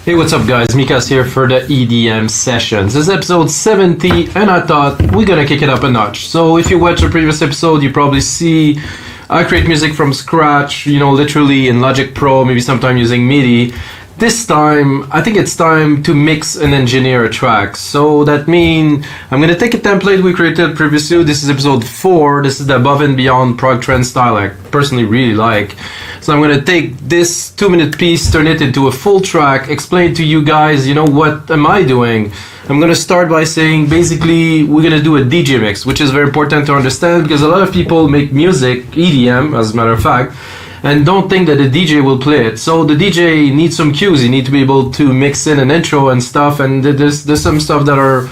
Hey, what's up guys, Mikas here for the EDM Sessions. This is episode 70 and I thought we're gonna kick it up a notch. So if you watch the previous episode, you probably see I create music from scratch, literally in Logic Pro, maybe sometime using MIDI. This time, I think it's time to mix and engineer a track. So that means I'm gonna take a template we created previously. This is episode 4. This is the above and beyond prog trance style I personally really like. So I'm gonna take this 2-minute piece, turn it into a full track, explain to you guys, what am I doing? I'm gonna start by saying basically we're gonna do a DJ mix, which is very important to understand because a lot of people make music, EDM as a matter of fact, and don't think that the DJ will play it. So the DJ needs some cues. You need to be able to mix in an intro and stuff, and there's some stuff that are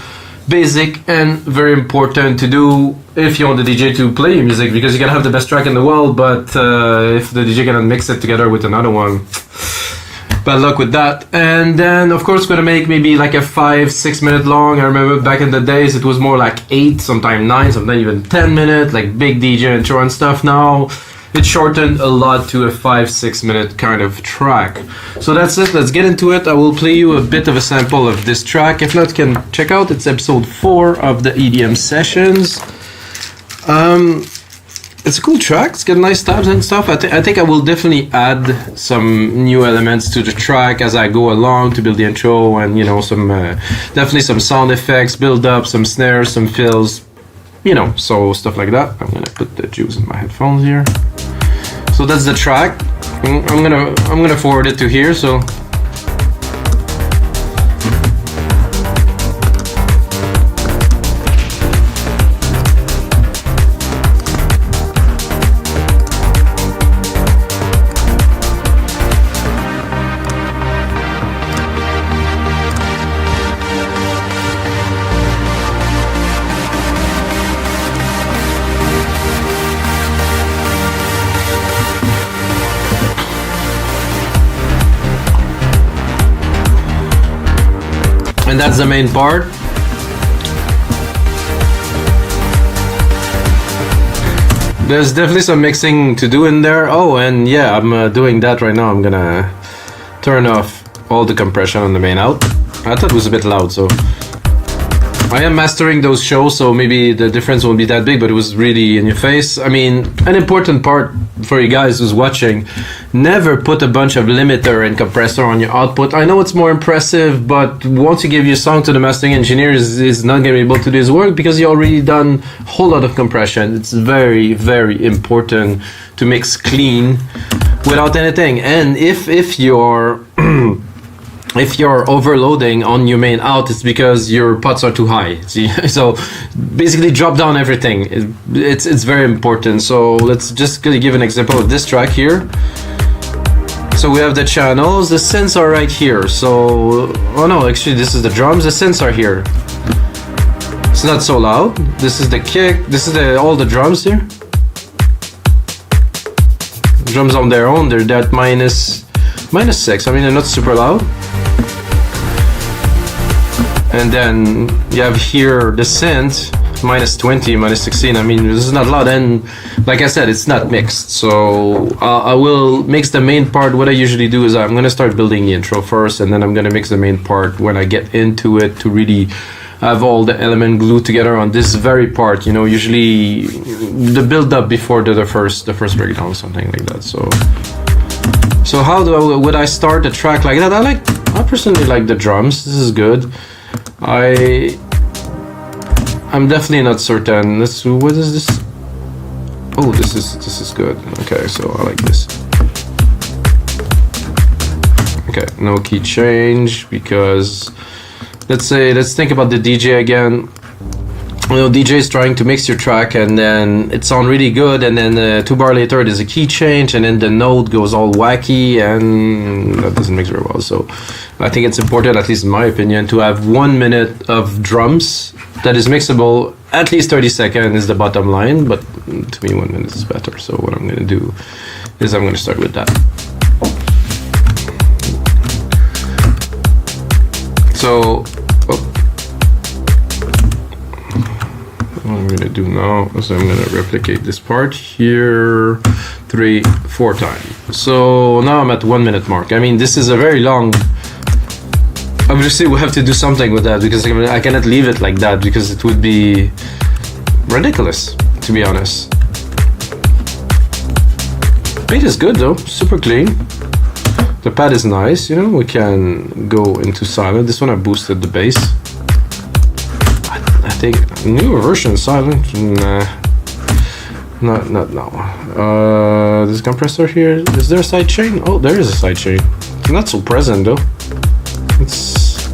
basic and very important to do if you want the DJ to play your music, because you can have the best track in the world, but if the DJ cannot mix it together with another one, bad luck with that. And then of course we're gonna make maybe like a 5-6 minute long. I remember back in the days it was more like 8, sometimes 9, sometimes even 10 minutes, like big DJ intro and stuff. Now it shortened a lot to a 5-6 minute kind of track. So that's it, let's get into it. I will play you a bit of a sample of this track. If not, can check out, it's episode 4 of the EDM Sessions. It's a cool track, it's got nice tabs and stuff. I think I will definitely add some new elements to the track as I go along to build the intro, and some definitely some sound effects, build up, some snares, some fills, so stuff like that. I'm gonna put the juice in my headphones here. So that's the track. I'm gonna forward it to here. So and that's the main part. There's definitely some mixing to do in there. Oh, and yeah, I'm doing that right now. I'm gonna turn off all the compression on the main out. I thought it was a bit loud, so I am mastering those shows, so maybe the difference won't be that big, but it was really in your face. I mean, an important part for you guys who's watching, never put a bunch of limiter and compressor on your output. I know it's more impressive, but once you give your song to the mastering engineer, is not going to be able to do his work because you already done a whole lot of compression. It's very, very important to mix clean without anything. And if you're if you're overloading on your main out, it's because your pots are too high. See? So basically drop down everything. It's very important. So let's just give an example of this track here. So we have the channels, the synths are right here. So, oh no, actually this is the drums, the synths are here. It's not so loud. This is the kick, this is all the drums here. Drums on their own, they're at minus 6. I mean, they're not super loud. And then you have here the synth, minus 20, minus 16. I mean, this is not loud, and like I said, it's not mixed. So I will mix the main part. What I usually do is I'm gonna start building the intro first, and then I'm gonna mix the main part when I get into it to really have all the element glued together on this very part. Usually the build up before the first breakdown, something like that. So how would I start a track like that? I personally like the drums. This is good. I'm definitely not certain. What is this? Oh, this is good. Okay, so I like this. Okay, no key change, because let's think about the DJ again. DJ is trying to mix your track, and then it sounds really good, and then 2 bar later there's a key change, and then the note goes all wacky, and that doesn't mix very well. So I think it's important, at least in my opinion, to have 1 minute of drums that is mixable. At least 30 seconds is the bottom line, but to me 1 minute is better. So what I'm going to do is I'm going to start with that. So what I'm going to do now is I'm going to replicate this part here 3-4 times. So now I'm at 1 minute mark. I mean, this is a very long obviously we have to do something with that, because I cannot leave it like that, because it would be ridiculous, to be honest. Beat is good though, super clean. The pad is nice, you know, we can go into silent. This one I boosted the bass. I think newer version silent, nah. Not now. This compressor here, is there a side chain? Oh, there is a side chain. It's not so present though. It's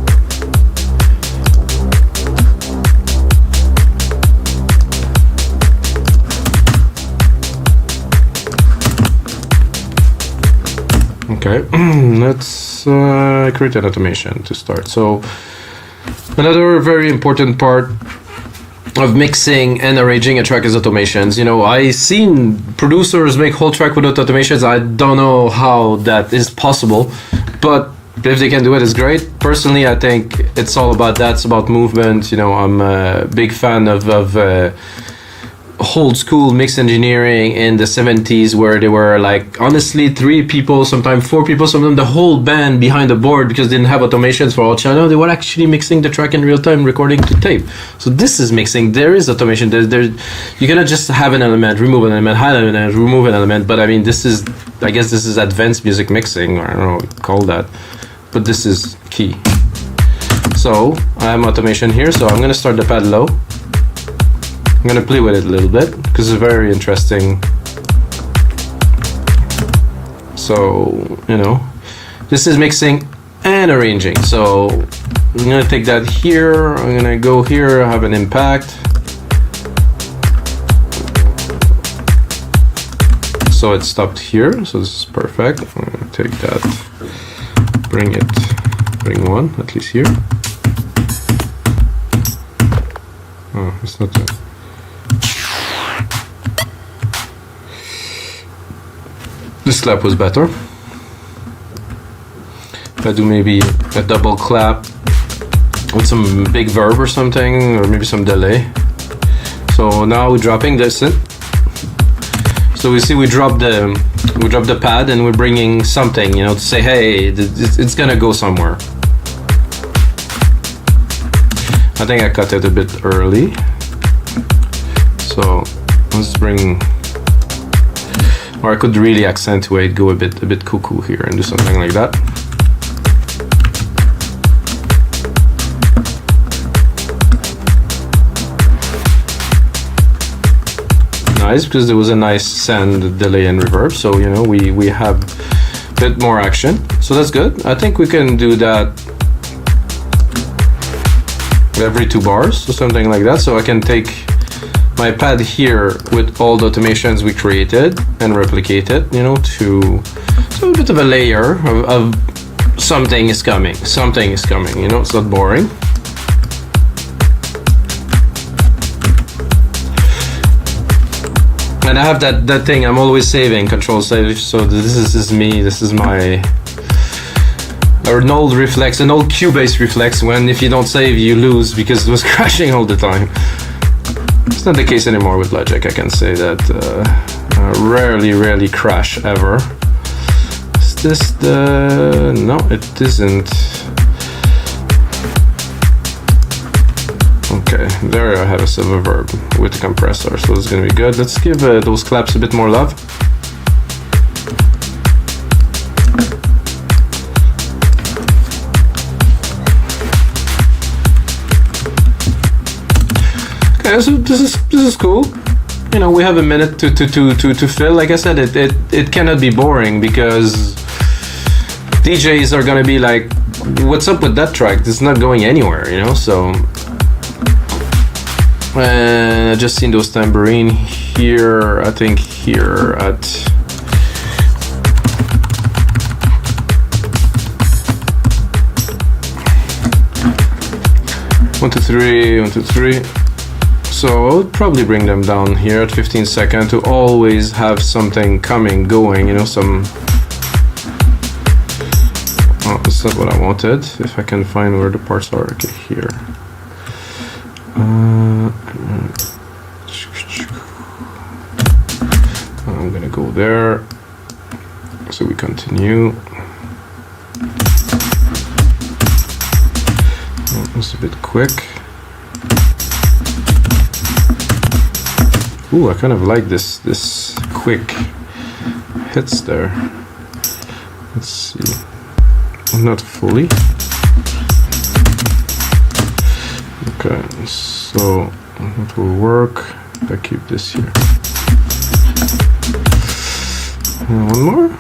okay. Let's create an automation to start. So another very important part of mixing and arranging a track is automations. You know, I seen producers make whole track without automations. I don't know how that is possible, but if they can do it, it's great. Personally, I think it's all about that. It's about movement. You know, I'm a big fan of old school mix engineering in the 70s, where they were like, honestly, 3 people, sometimes 4 people, sometimes the whole band behind the board, because they didn't have automations for all channel. They were actually mixing the track in real time, recording to tape. So this is mixing. There is automation. You cannot just have an element, remove an element, hide an element, remove an element. But I mean, this is, I guess this is advanced music mixing, or I don't know what you call that, but this is key. So I have automation here, so I'm gonna start the pad low. I'm gonna play with it a little bit because it's very interesting. So, you know, this is mixing and arranging. So I'm gonna take that here, I'm gonna go here, have an impact. So it stopped here, so this is perfect. I'm gonna take that, bring one, at least here. Oh, it's not that. This clap was better. If I do maybe a double clap with some big verb or something, or maybe some delay. So now we're dropping this in. So we see we drop the pad, and we're bringing something, you know, to say, hey, it's gonna go somewhere. I think I cut it a bit early. So let's bring. Or I could really accentuate, go a bit cuckoo here and do something like that. Nice, because there was a nice send, delay, and reverb. So, you know, we have a bit more action. So that's good. I think we can do that every 2 bars or something like that. So I can take my pad here with all the automations we created and replicate it, you know, to so a bit of a layer of something is coming, you know, it's not boring. And I have that thing, I'm always saving, control save, so this is me, this is my, or an old reflex, an old Cubase reflex, when if you don't save you lose, because it was crashing all the time. It's not the case anymore with Logic. I can say that rarely crash ever. Is this the... No, it isn't. Okay, there I have a silver verb with the compressor, so it's gonna be good. Let's give those claps a bit more love. Okay, so this is cool. You know, we have a minute to fill. Like I said, it cannot be boring, because DJs are gonna be like, what's up with that track? It's not going anywhere, you know. So I just seen those tambourine here, I think here at one, two, three. So I would probably bring them down here at 15 seconds to always have something going, you know, some... Oh, that's not what I wanted. If I can find where the parts are, okay, here. I'm gonna go there. So we continue. It's a bit quick. Ooh, I kind of like this quick hits there. Let's see. Not fully. Okay, so it will work. I keep this here. And one more.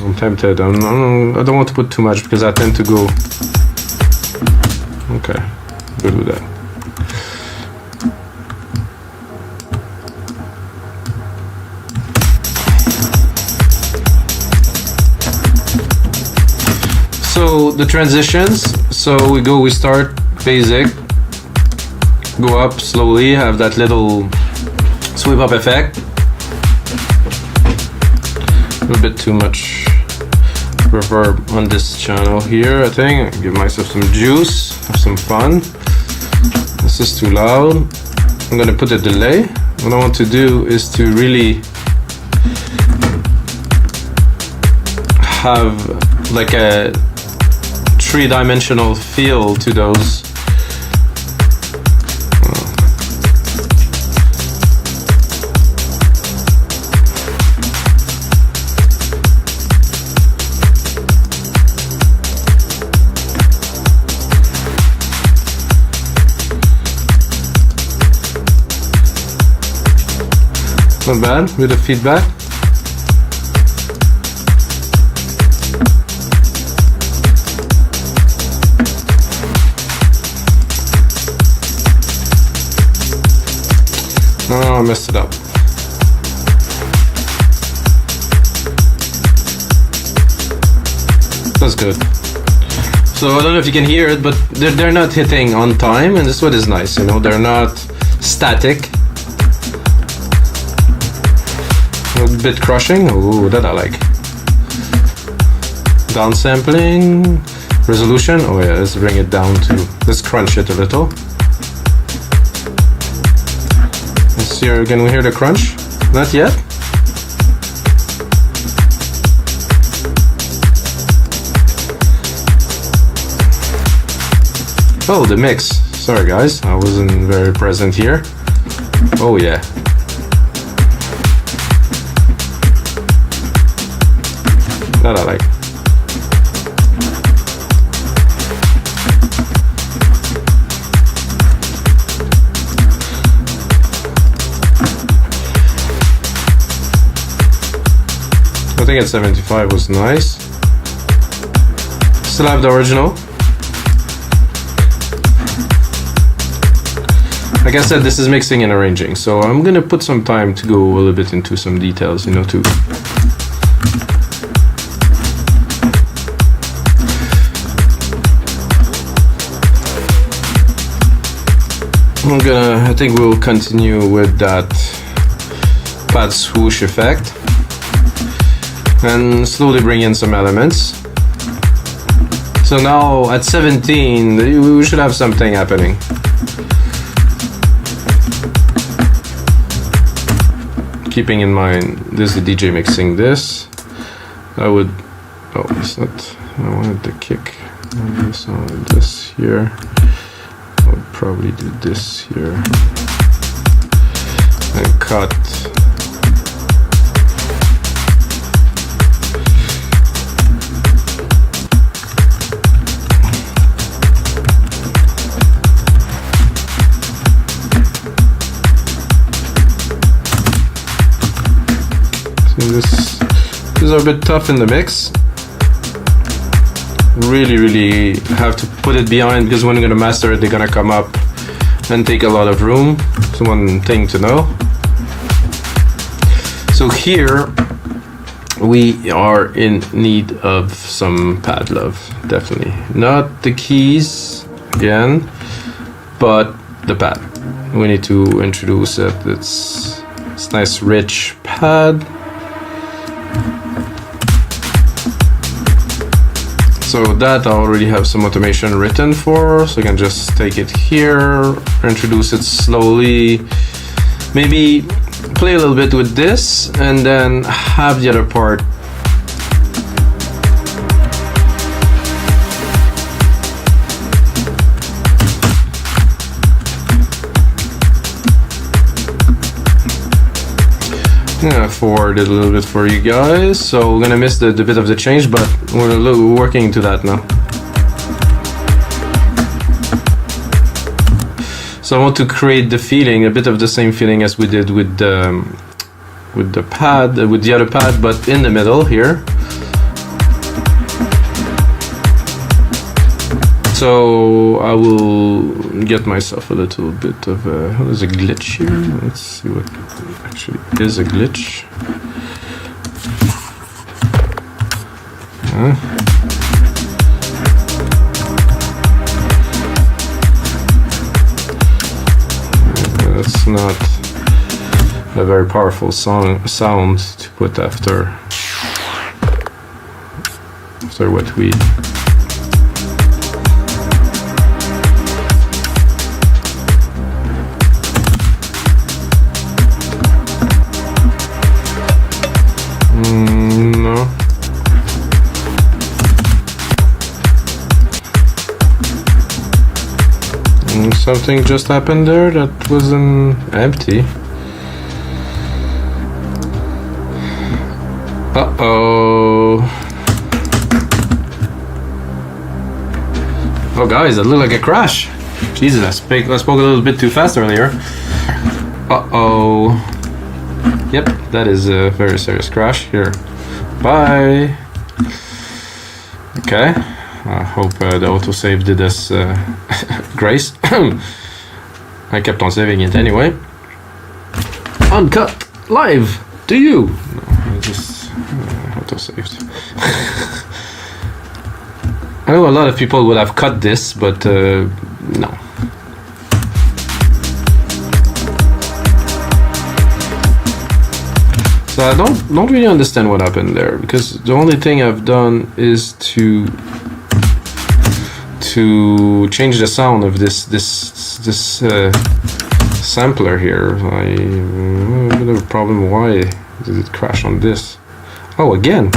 I'm tempted. I don't want to put too much because I tend to go. Okay, good with that. So the transitions. So we start basic, go up slowly, have that little sweep up effect. A little bit too much reverb on this channel here, I think. Give myself some juice, have some fun. This is too loud. I'm gonna put a delay. What I want to do is to really have like a three-dimensional feel to those. Not bad with the feedback. No, I messed it up. That's good. So I don't know if you can hear it, but they're not hitting on time, and this is what is nice, you know, they're not static. A bit crushing. Ooh, that I like. Downsampling, resolution. Oh yeah, let's bring it down to. Let's crunch it a little. Let's hear. Can we hear the crunch? Not yet. Oh, the mix. Sorry guys, I wasn't very present here. Oh yeah. That I like. I think at 75 was nice. Still have the original. Like I said, this is mixing and arranging, so I'm gonna put some time to go a little bit into some details, you know, too. I think we'll continue with that pad swoosh effect and slowly bring in some elements. So now at 17, we should have something happening. Keeping in mind, this is the DJ mixing this. I would, oh, it's not, I wanted the kick. So this here. Probably do this here and cut. So these are a bit tough in the mix. Really have to put it behind, because when you're gonna master it, they're gonna come up and take a lot of room. It's one thing to know. So here we are in need of some pad love, definitely. Not the keys again, but the pad. We need to introduce it. It's nice rich pad. So that I already have some automation written for, so I can just take it here, introduce it slowly. Maybe play a little bit with this and then have the other part. I'm gonna forward it a little bit for you guys, so we're gonna miss the bit of the change, but we're working to that now. So I want to create the feeling, a bit of the same feeling as we did with the pad, with the other pad, but in the middle here. So I will get myself a little bit of there's a glitch here. Let's see what actually is a glitch. That's not a very powerful sound to put after what we. No. Something just happened there that wasn't empty. Uh-oh. Oh guys, that looked like a crash. Jesus, I spoke a little bit too fast earlier. Uh-oh. Yep, that is a very serious crash here. Bye. Okay, I hope the autosave did us grace. I kept on saving it anyway. Uncut live to you. No, I just autosaved. I know a lot of people would have cut this, but no. So I don't really understand what happened there, because the only thing I've done is to change the sound of this sampler here. I have a problem. Why did it crash on this? Oh, again.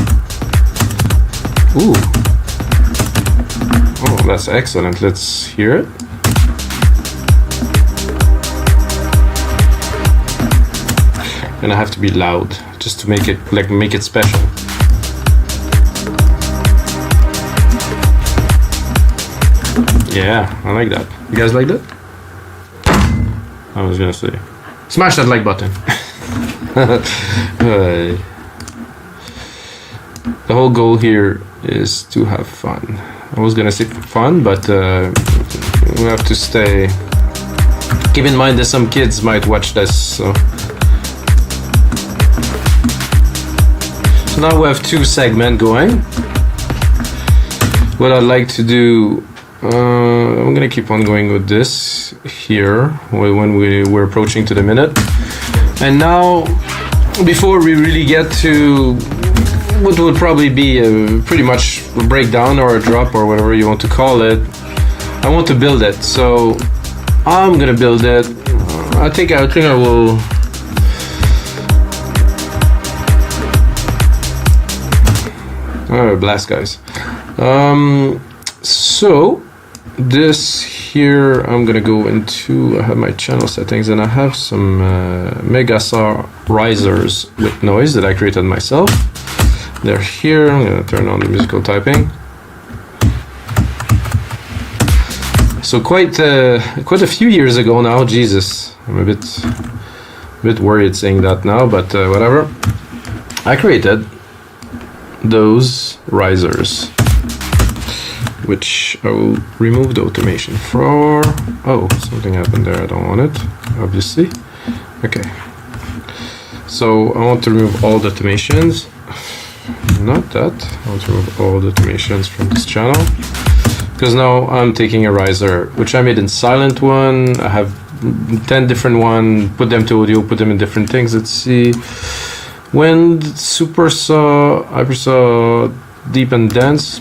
Ooh. Oh, that's excellent. Let's hear it. And I have to be loud just to make it special. Yeah, I like that. You guys like that? I was gonna say, smash that like button. The whole goal here is to have fun. I was gonna say fun, but we have to stay. Keep in mind that some kids might watch this, so. So now we have two segments going. What I'd like to do, I'm gonna keep on going with this here when we're approaching to the minute. And now, before we really get to what would probably be pretty much a breakdown or a drop or whatever you want to call it, I want to build it. So I'm gonna build it. I think I will. Blast, guys. So this here, I'm gonna go into. I have my channel settings, and I have some Megasaw risers with noise that I created myself. They're here. I'm gonna turn on the musical typing. So quite a few years ago now. Jesus, I'm a bit worried saying that now, but whatever. I created those risers, which I will remove the automation for. Oh, something happened there. I don't want it, obviously. Okay. So I want to remove all the automations. Not that. I want to remove all the automations from this channel, because now I'm taking a riser, which I made in silent one. I have 10 different one. Put them to audio. Put them in different things. Let's see. Wind, super saw, hyper saw, deep and dense.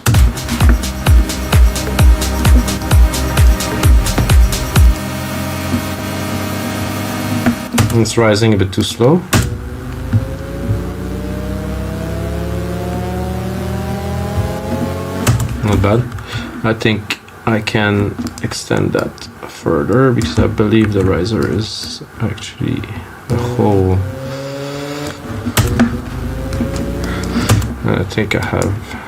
It's rising a bit too slow. Not bad. I think I can extend that further because I believe the riser is actually a whole. I think I have.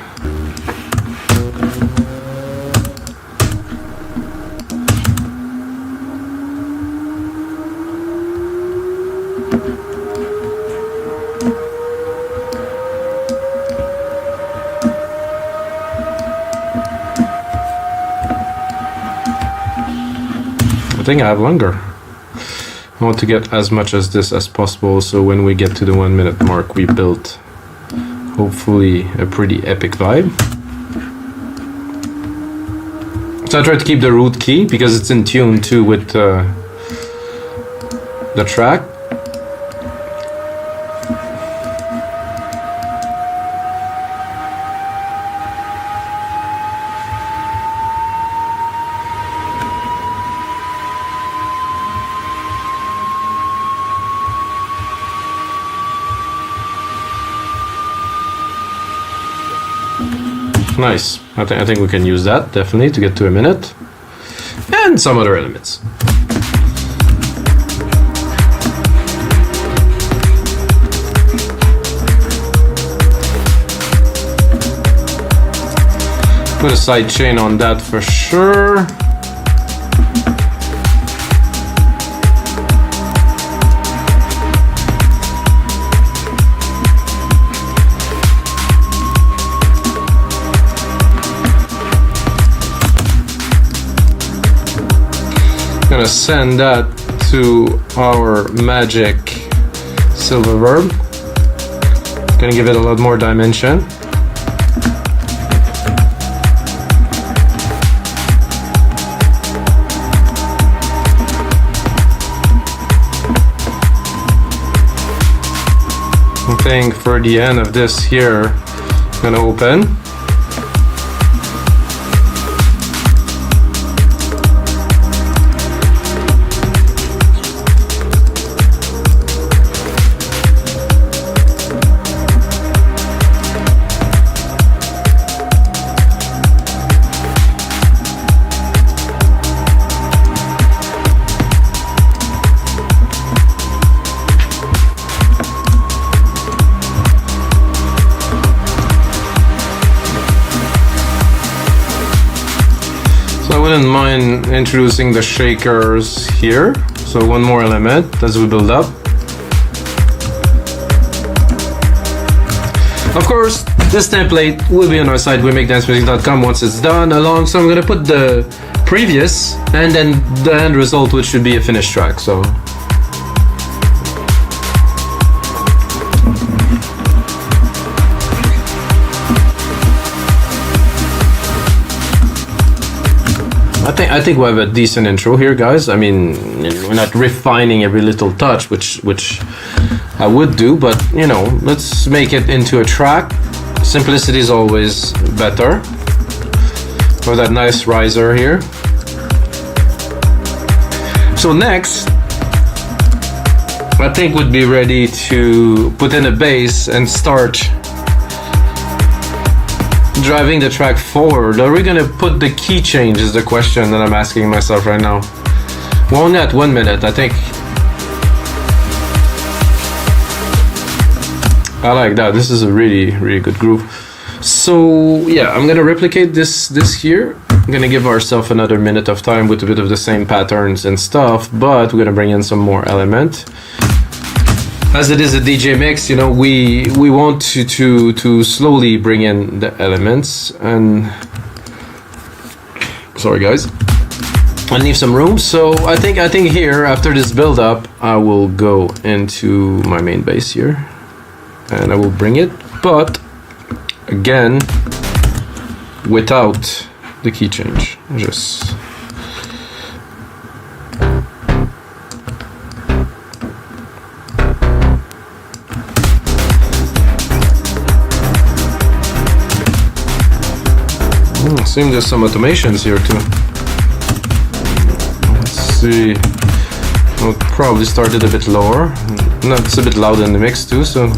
I think I have longer. I want to get as much as this as possible, so when we get to the 1 minute mark we built hopefully a pretty epic vibe. So I try to keep the root key because it's in tune too with the track. Nice. I think we can use that definitely to get to a minute. And some other elements. Put a side chain on that for sure. Gonna send that to our magic silver verb. Gonna give it a lot more dimension. I think for the end of this here, I'm gonna open. Wouldn't mind introducing the shakers here, so one more element as we build up. Of course, this template will be on our site, wemakedancemusic.com, once it's done along, so I'm gonna put the previous and then the end result, which should be a finished track. So I think we have a decent intro here, guys. I mean, we're not refining every little touch, which I would do, but you know, let's make it into a track. Simplicity is always better. For that nice riser here. So next, I think we'd be ready to put in a bass and start driving the track forward. Are we gonna put the key change is the question that I'm asking myself right now. Well, only at 1 minute, I think. I like that. This is a really, really good groove. So yeah, I'm gonna replicate this here. I'm gonna give ourselves another minute of time with a bit of the same patterns and stuff, but we're gonna bring in some more element. As it is a DJ mix, you know, we want to slowly bring in the elements, and sorry guys, and leave some room. So I think here, after this build up, I will go into my main bass here and I will bring it, but again without the key change. Just seems there's some automations here too. Let's see. I'll probably start it a bit lower. No, it's a bit loud in the mix too, so.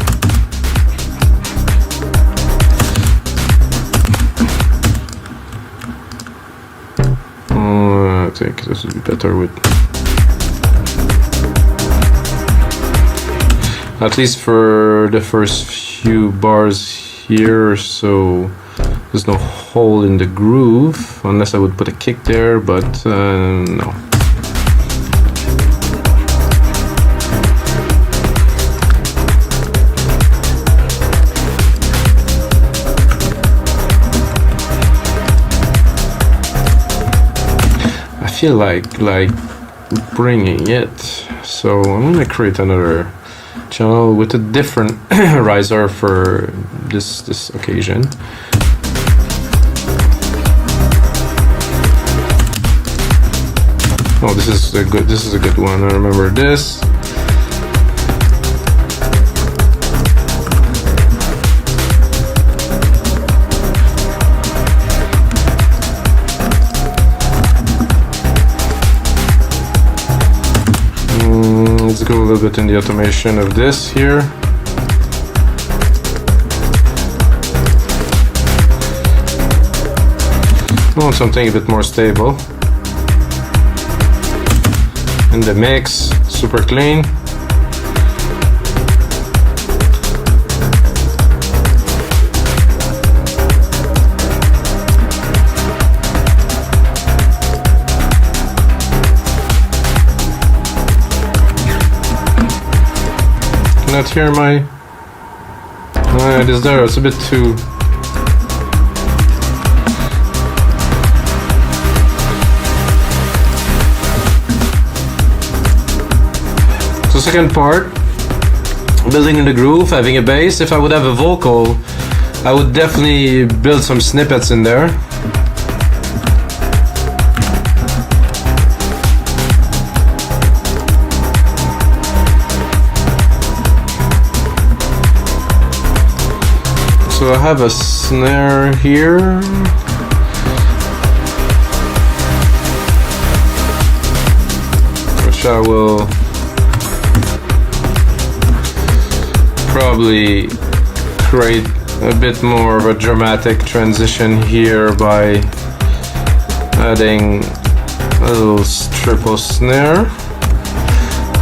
I think this would be better with, at least for the first few bars here, so there's no hole in the groove, unless I would put a kick there, but no. I feel like bringing it, so I'm gonna create another channel with a different riser for this occasion. Oh, this is a good one. I remember this. Let's go a little bit in the automation of this here. I want something a bit more stable. In the mix, super clean. Not hear my it is there, it's a bit too so second part, building in the groove, having a bass. If I would have a vocal, I would definitely build some snippets in there. So I have a snare here. Which I will probably create a bit more of a dramatic transition here by adding a little triple snare.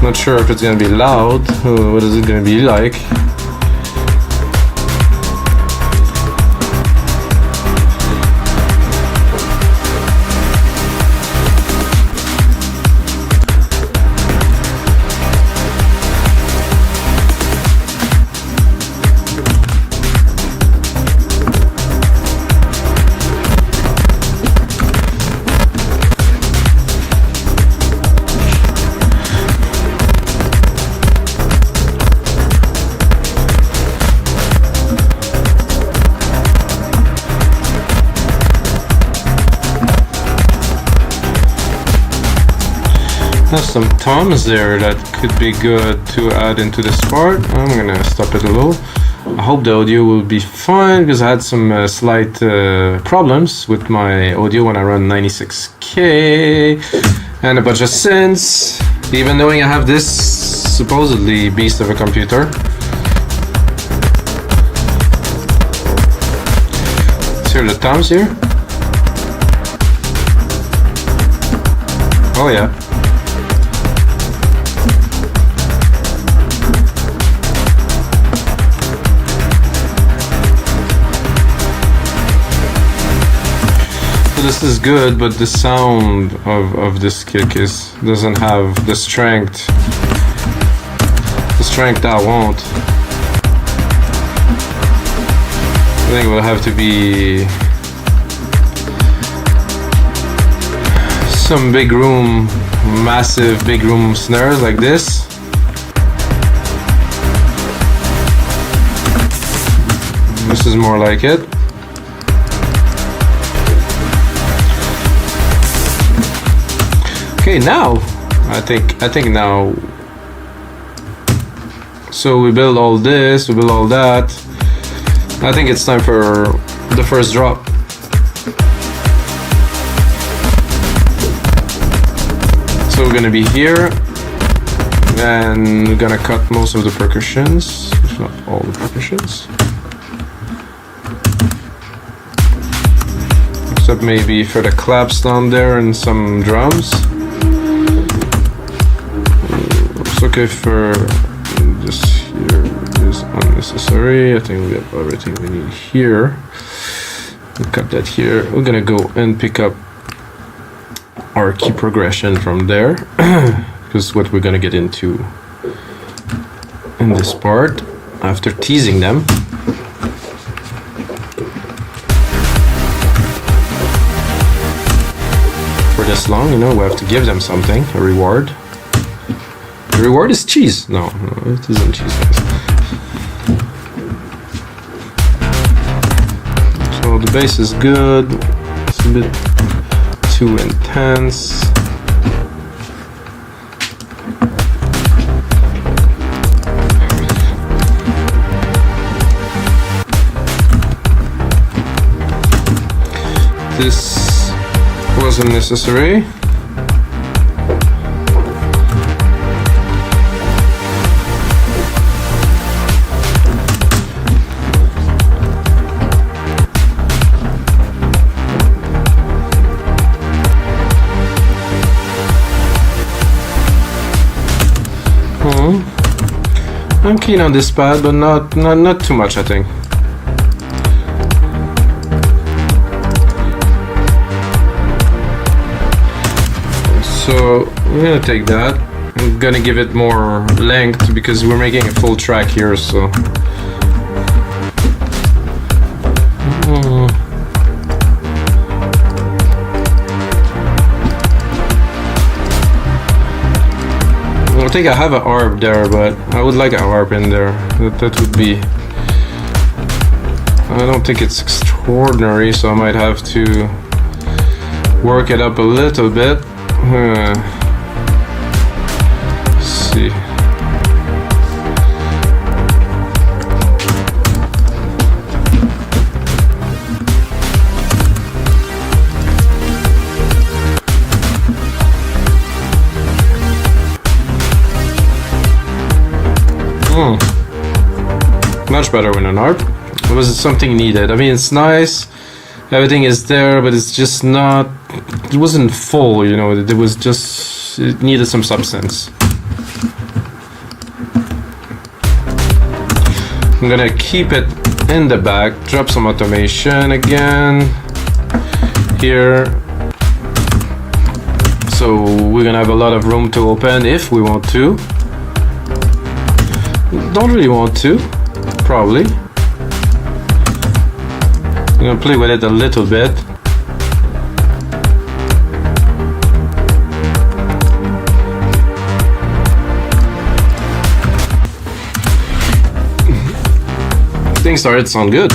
Not sure if it's gonna be loud. What is it gonna be like? Have some toms there that could be good to add into this part. I'm gonna stop it a little. I hope the audio will be fine because I had some slight problems with my audio when I run 96K and a bunch of synths, even knowing I have this supposedly beast of a computer. Let's hear the toms here. Oh yeah. This is good, but the sound of this kick doesn't have the strength I want. I think it will have to be some big room, massive big room snares like this. This is more like it. Okay, now I think now. So we build all this, we build all that. I think it's time for the first drop. So we're gonna be here. And we're gonna cut most of the percussions, if not all the percussions. Except maybe for the claps down there and some drums. It's okay for this here is unnecessary. I think we have everything we need here. We'll cut that here. We're gonna go and pick up our key progression from there. Because what we're gonna get into in this part after teasing them. For this long, you know, we have to give them something, a reward. The reward is cheese. No, it isn't cheese, guys. So the bass is good. It's a bit too intense. This wasn't necessary. I'm keen on this pad, but not too much, I think. So we're gonna take that. I'm gonna give it more length because we're making a full track here, so. I think I have a harp there, but I would like a harp in there. That would be. I don't think it's extraordinary, so I might have to work it up a little bit. Let's see. Much better with an harp. It was something needed. I mean, it's nice. Everything is there, but it's just not. It wasn't full, you know. It was just. It needed some substance. I'm gonna keep it in the back. Drop some automation again here. So we're gonna have a lot of room to open if we want to. Don't really want to, probably. I'm gonna play with it a little bit. Things started to sound good.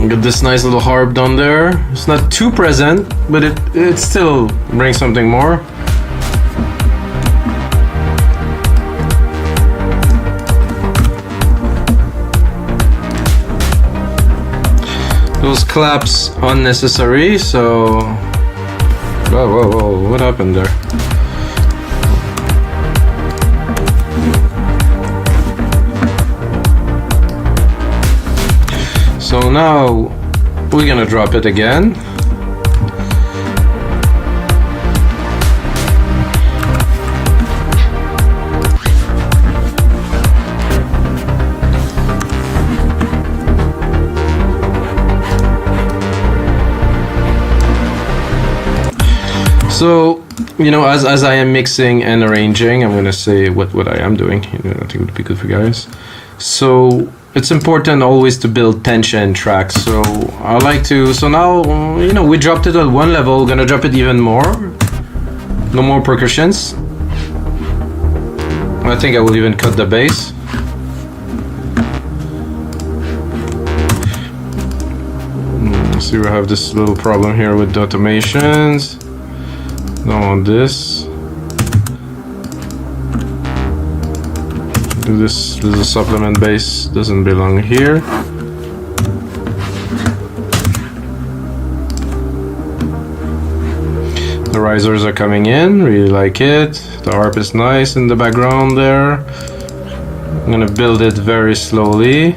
Got this nice little harp down there. It's not too present, but it still brings something more. Those claps unnecessary, so whoa, what happened there? So now we're gonna drop it again. So, you know, as I am mixing and arranging, I'm gonna say what I am doing. You know, I think it would be good for you guys. So it's important always to build tension in tracks. So I like to. So now, you know, we dropped it at one level. We're gonna drop it even more. No more percussions. I think I will even cut the bass. See, we have this little problem here with the automations. Don't want this. This is a supplement bass, doesn't belong here. The risers are coming in, really like it. The harp is nice in the background there. I'm gonna build it very slowly.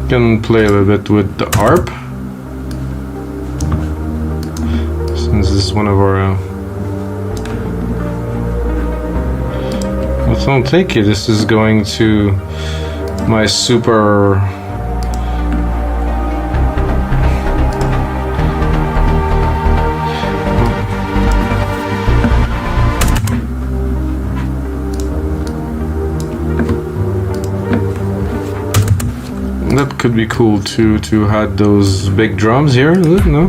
Can play a little bit with the harp. Since this is one of our... I don't think this is going to my super... That could be cool too, to add those big drums here, no?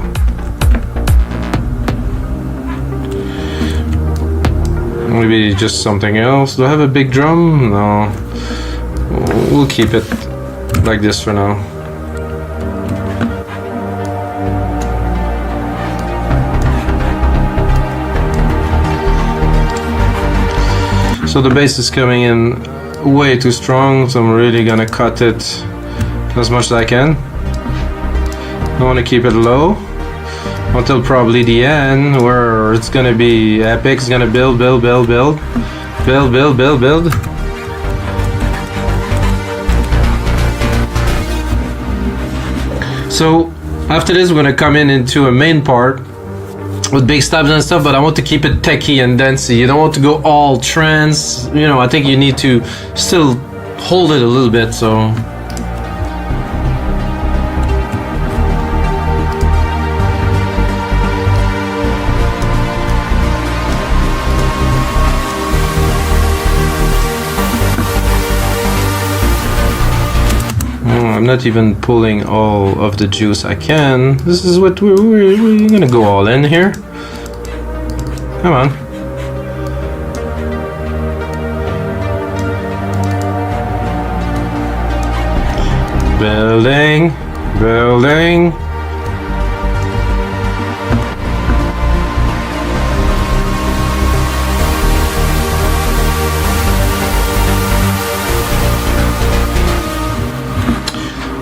Maybe just something else. Do I have a big drum? No. We'll keep it like this for now. So the bass is coming in way too strong, so I'm really gonna cut it as much as I can. I want to keep it low until probably the end, where it's gonna be epic. It's gonna build. So after this, we're gonna come into a main part with big stabs and stuff, but I want to keep it techy and dancey. You don't want to go all trance. You know, I think you need to still hold it a little bit. So. I'm not even pulling all of the juice I can. This is what we're gonna go all in here. Come on. Building.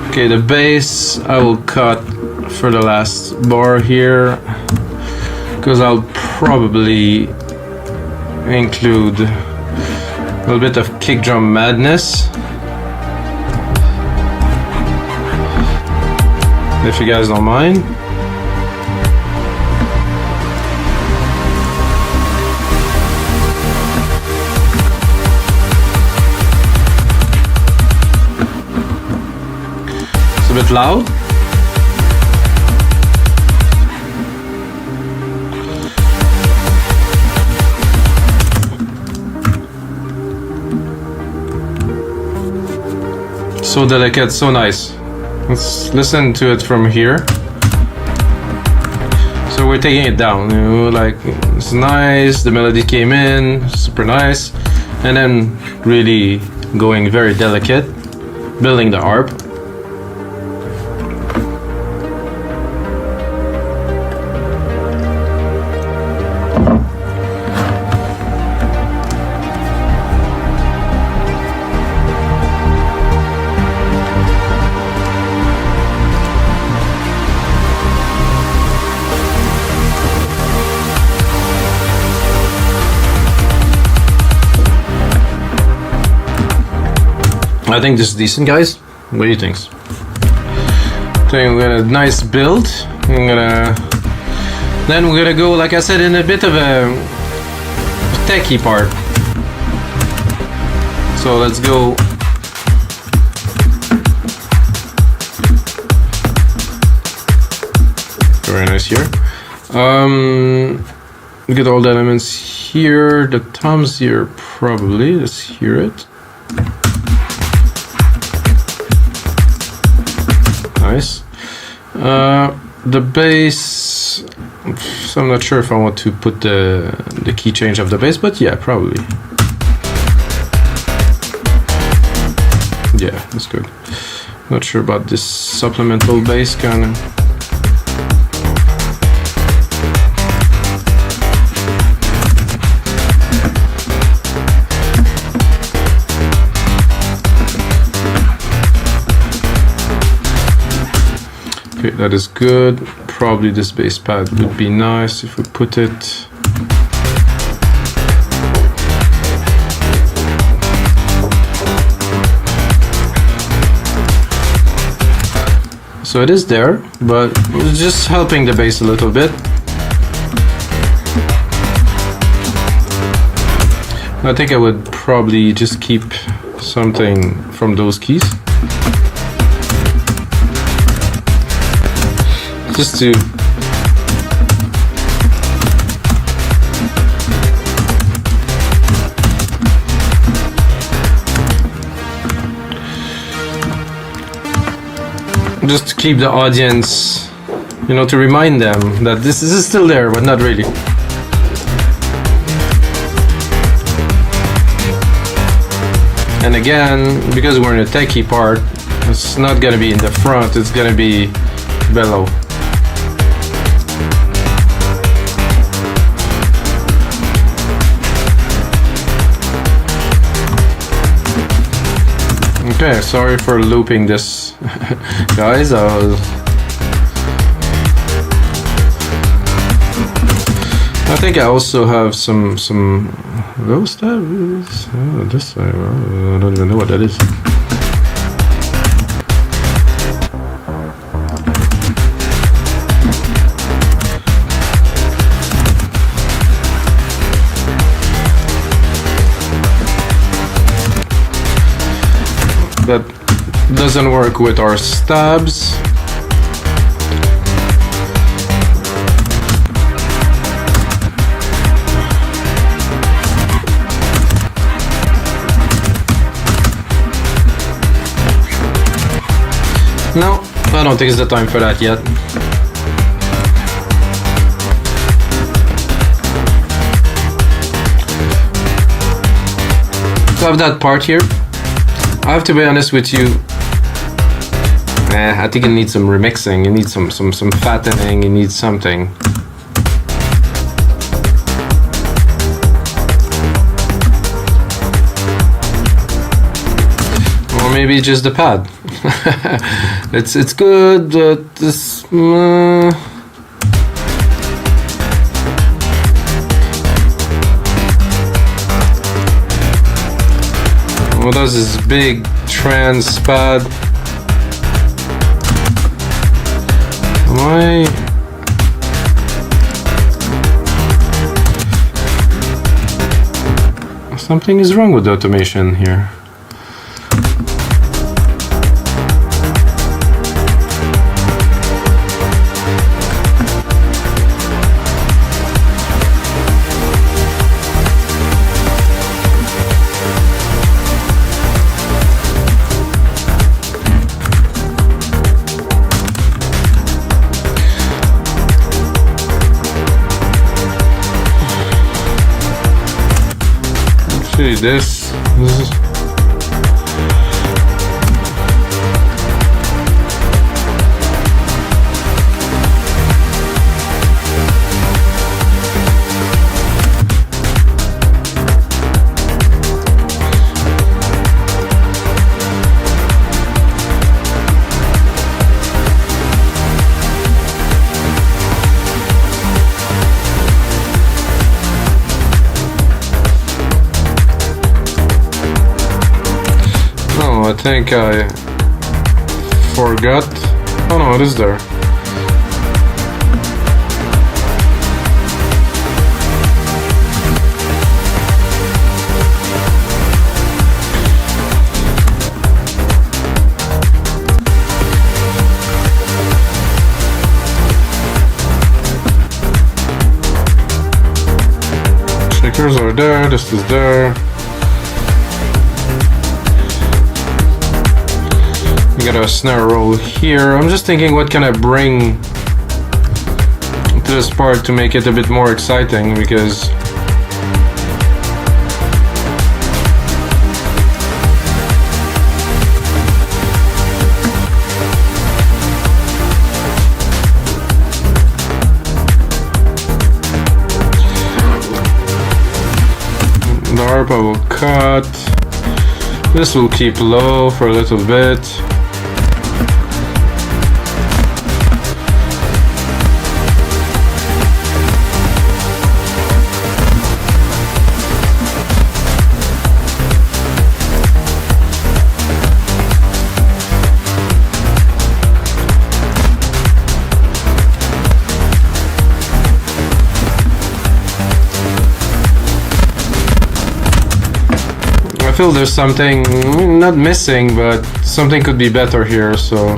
Okay, the bass I will cut for the last bar here, because I'll probably include a little bit of kick drum madness, if you guys don't mind. A bit loud. So delicate, so nice. Let's listen to it from here. So we're taking it down, you know, like it's nice, the melody came in, super nice, and then really going very delicate, building the harp. I think this is decent, guys. What do you think? So we're gonna nice build. Then we're gonna go, like I said, in a bit of a techie part. So let's go. Very nice here. We get all the elements here. The toms here probably. Let's hear it. Nice. The bass, so I'm not sure if I want to put the key change of the bass, but yeah, probably. Yeah, that's good. Not sure about this supplemental bass kind of. Okay, that is good. Probably this bass pad would be nice if we put it. So it is there, but it's just helping the bass a little bit. I think I would probably just keep something from those keys. Just to keep the audience, you know, to remind them that this is still there, but not really. And again, because we're in a techie part, it's not gonna be in the front, it's gonna be below. Okay, sorry for looping this, guys. I think I also have some those stabs. Oh, this side. Well, I don't even know what that is. That doesn't work with our stabs. No, I don't think it's the time for that yet. So I have that part here. I have to be honest with you. I think it needs some remixing. It needs some fattening. It needs something. Or maybe just the pad. It's good, but this. What does this big trance pad? Why? Something is wrong with the automation here. This is I think I forgot. Oh no, it is there. Shakers are there, this is there. We got a snare roll here. I'm just thinking, what can I bring to this part to make it a bit more exciting, because the harp I will cut. This will keep low for a little bit. feel there's something not missing, but something could be better here. So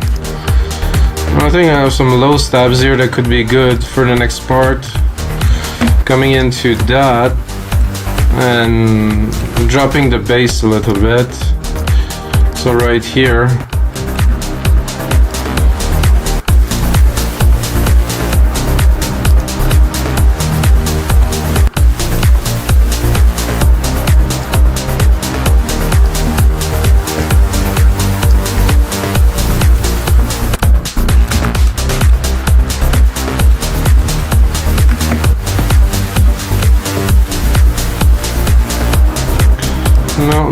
I think I have some low stabs here that could be good for the next part. Coming into that and dropping the bass a little bit. So right here.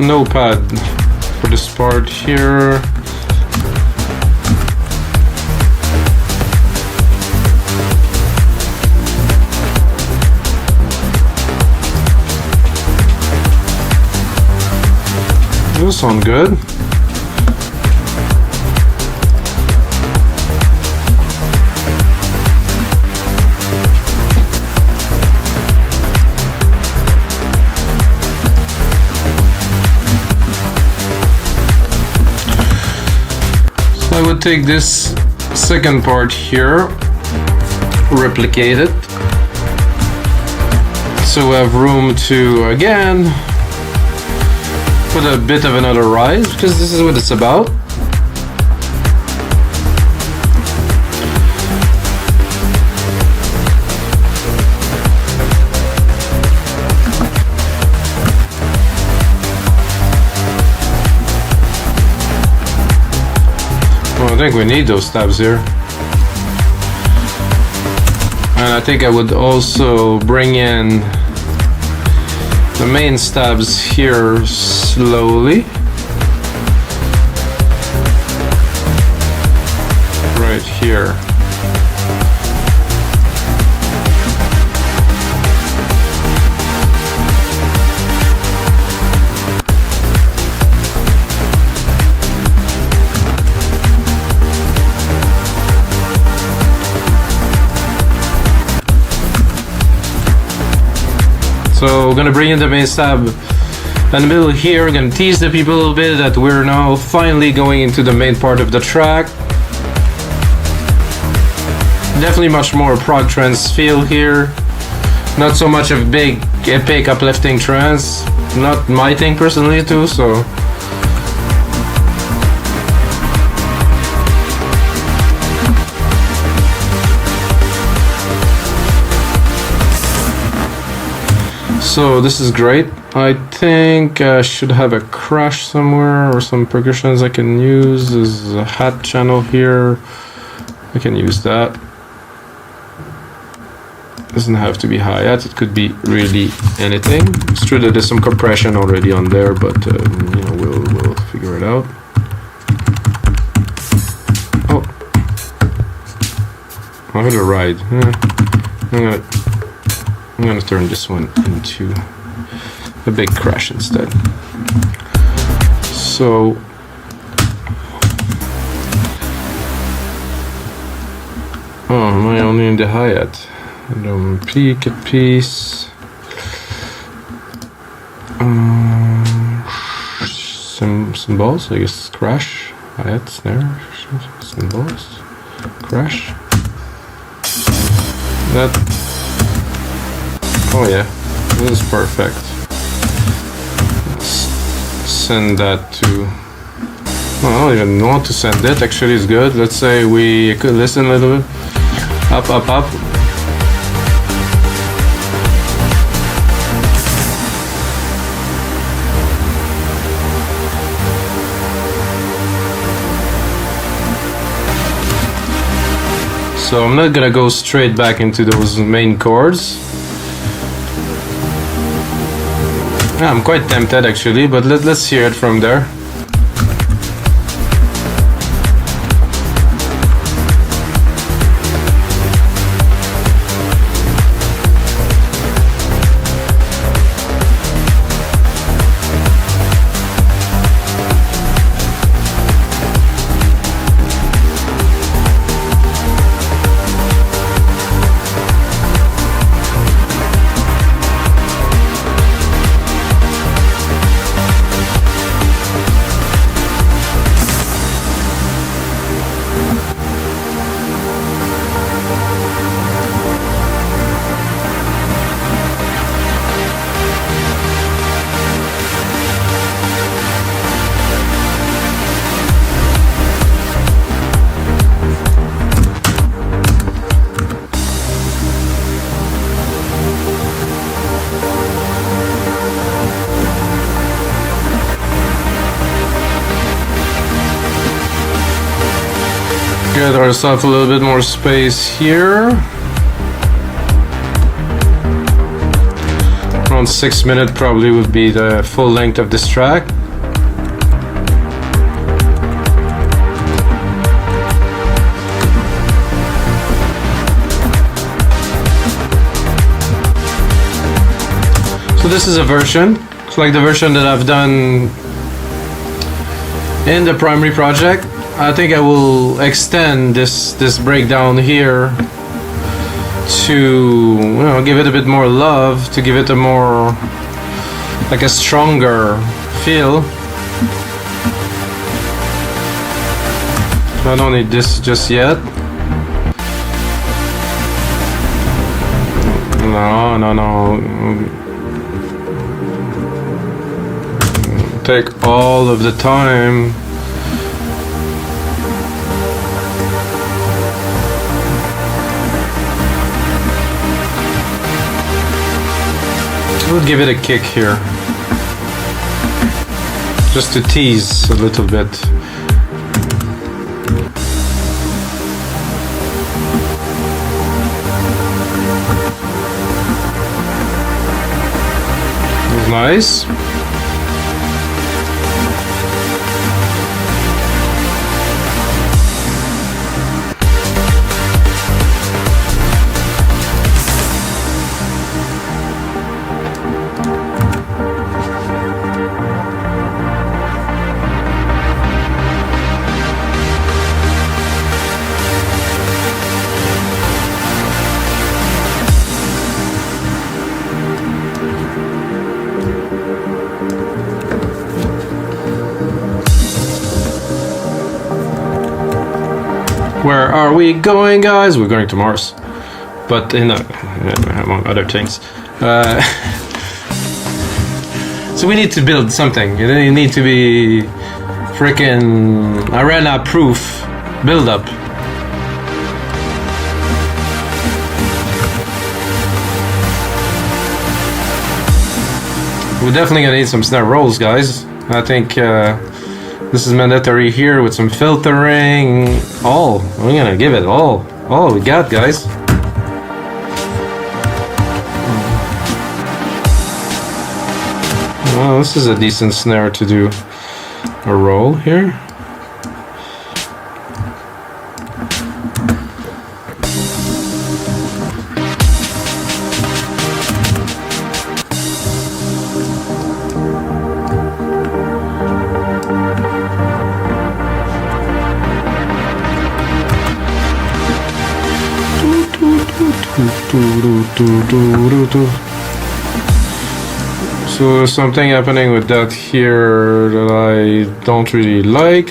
No pad for this part here. This sounds good. I would take this second part here, replicate it, so we have room to again put a bit of another rise, because this is what it's about. I think we need those stabs here. And I think I would also bring in the main stabs here slowly. Right here. So we're gonna bring in the main stab in the middle here. We're gonna tease the people a little bit that we're now finally going into the main part of the track. Definitely much more prog trance feel here. Not so much of big, epic, uplifting trance. Not my thing personally too, so. So this is great. I think I should have a crash somewhere or some percussions I can use. There's a hat channel here. I can use that. Doesn't have to be hi-hat. It could be really anything. It's true that there's some compression already on there, but you know, we'll figure it out. Oh, I had a ride. I'm gonna turn this one into a big crash instead. So am I only in the hi-hat? Peak a piece. Cymbals, I guess. Crash, hi-hat, snare, cymbals, crash. That. Oh yeah, this is perfect. Let's send that to. Well, I don't even want to send it. Actually, it's good. Let's say we could listen a little bit. Up, up, up. So I'm not gonna go straight back into those main chords. Yeah, I'm quite tempted actually, but let's hear it from there. ourselves a little bit more space here. Around 6 minutes probably would be the full length of this track. So this is a version. It's like the version that I've done in the primary project. I think I will extend this breakdown here to give it a bit more love, to give it a more like a stronger feel. I don't need this just yet. No. Take all of the time. We'll give it a kick here, just to tease a little bit. Nice. Where are we going, guys? We're going to Mars, but among other things. So we need to build something. You need to be freaking arena-proof build-up. We're definitely gonna need some snare rolls, guys. I think this is mandatory here with some filtering. We're gonna give it all we got, guys. Well, this is a decent snare to do a roll here. So there's something happening with that here that I don't really like.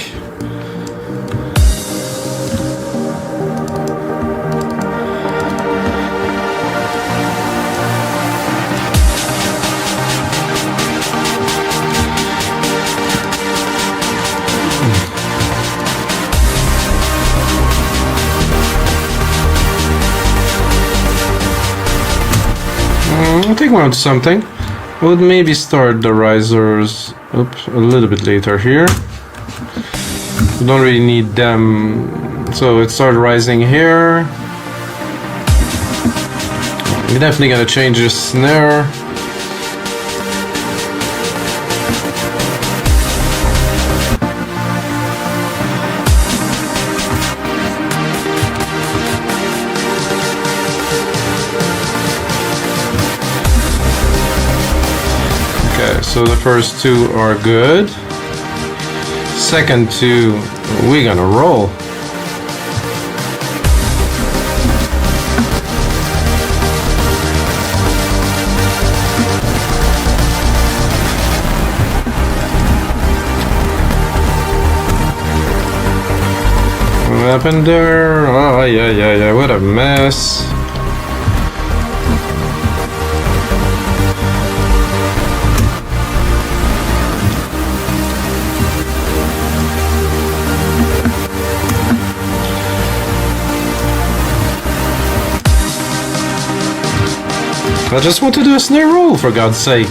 I think we're onto something. I would maybe start the risers up a little bit later here. We don't really need them, so it started rising here. We're definitely gonna change the snare. So the first two are good. Second two, we're gonna roll. What happened there? Oh, yeah, what a mess. I just want to do a snare roll, for God's sake.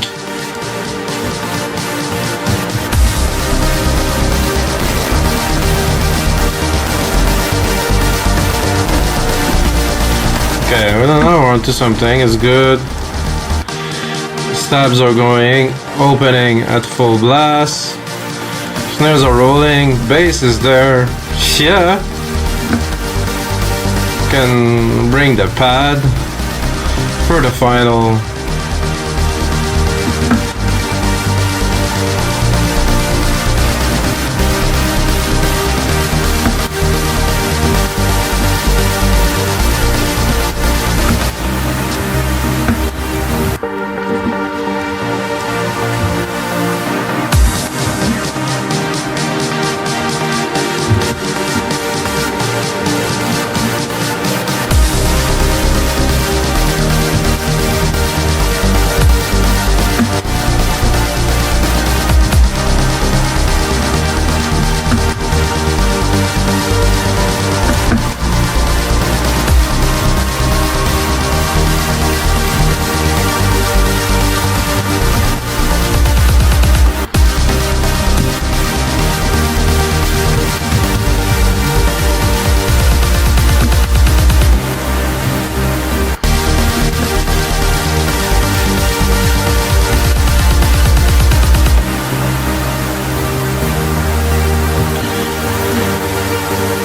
Okay, well, now we're onto something. It's good. Stabs are going, opening at full blast. Snares are rolling, bass is there. Yeah. Can bring the pad for the final.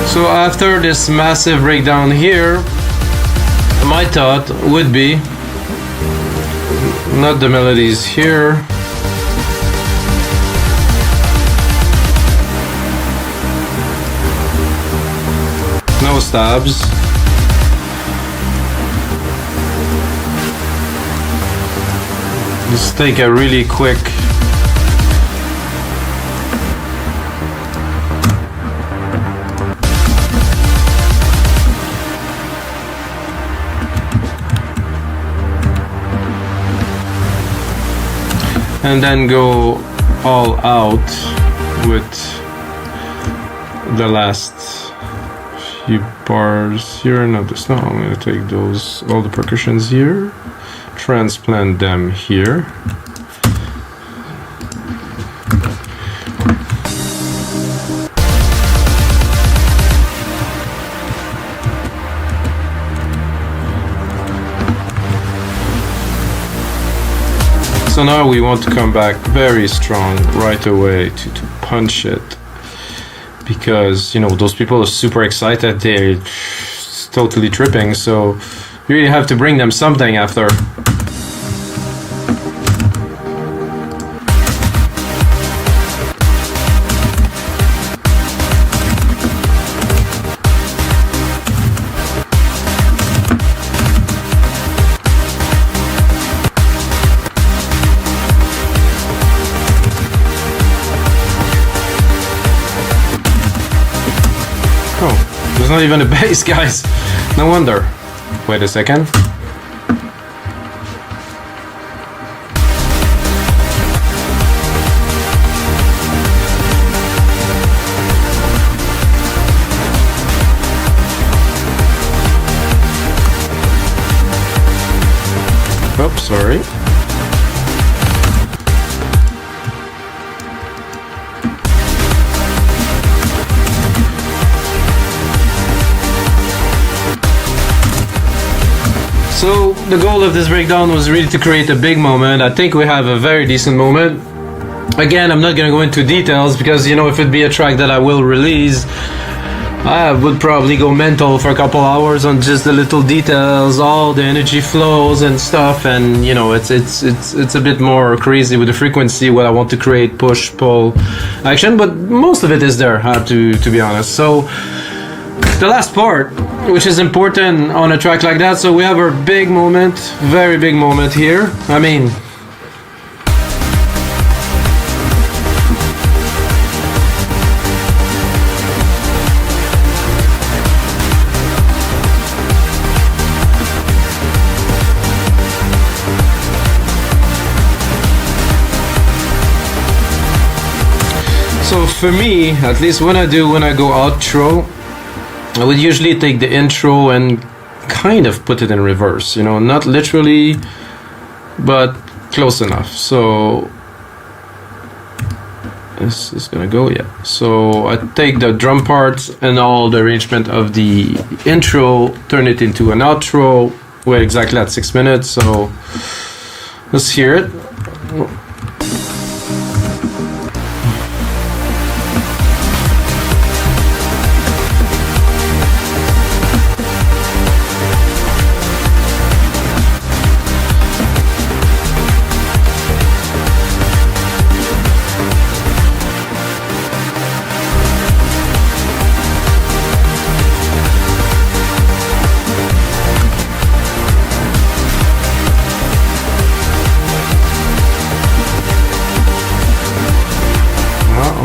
So after this massive breakdown here, my thought would be not the melodies here, no stabs, just take a really quick and then go all out with the last few bars here. No, this no, I'm gonna take those, all the percussions here, transplant them here. So now we want to come back very strong right away to punch it, because you know those people are super excited, they're totally tripping, so you really have to bring them something after. There's not even a bass, guys. No wonder. Wait a second. Oops, sorry. So the goal of this breakdown was really to create a big moment. I think we have a very decent moment. Again, I'm not gonna go into details because, you know, if it'd be a track that I will release, I would probably go mental for a couple hours on just the little details, all the energy flows and stuff, and you know, it's a bit more crazy with the frequency, what I want to create, push, pull, action, but most of it is there, I have to be honest. So the last part, which is important on a track like that, so we have our big moment, very big moment here. I mean, so for me, at least when I go outro, I would usually take the intro and kind of put it in reverse, you know, not literally, but close enough. So This is gonna go, yeah. So I take the drum parts and all the arrangement of the intro, turn it into an outro. We're exactly at 6 minutes, so let's hear it.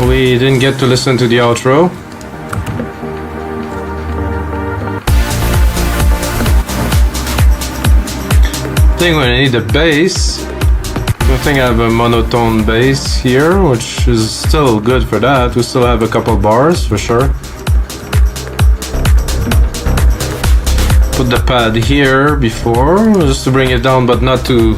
We didn't get to listen to the outro. I think we need a bass. I think I have a monotone bass here, which is still good for that. We still have a couple bars for sure. Put the pad here before, just to bring it down, but not to.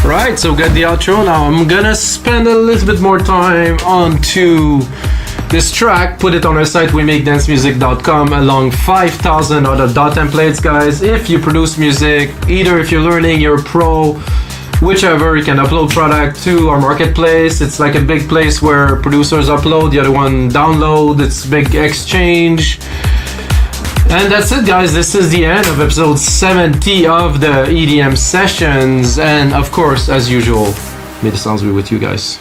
Right, so get the outro. Now I'm gonna spend a little bit more time onto this track, put it on our site, wemakedancemusic.com, along 5,000 other dot templates, guys. If you produce music, either if you're learning, you're a pro, whichever, you can upload product to our marketplace. It's like a big place where producers upload, the other one download. It's big exchange. And that's it, guys. This is the end of episode 70 of the EDM Sessions. And of course, as usual, may the sounds be with you guys.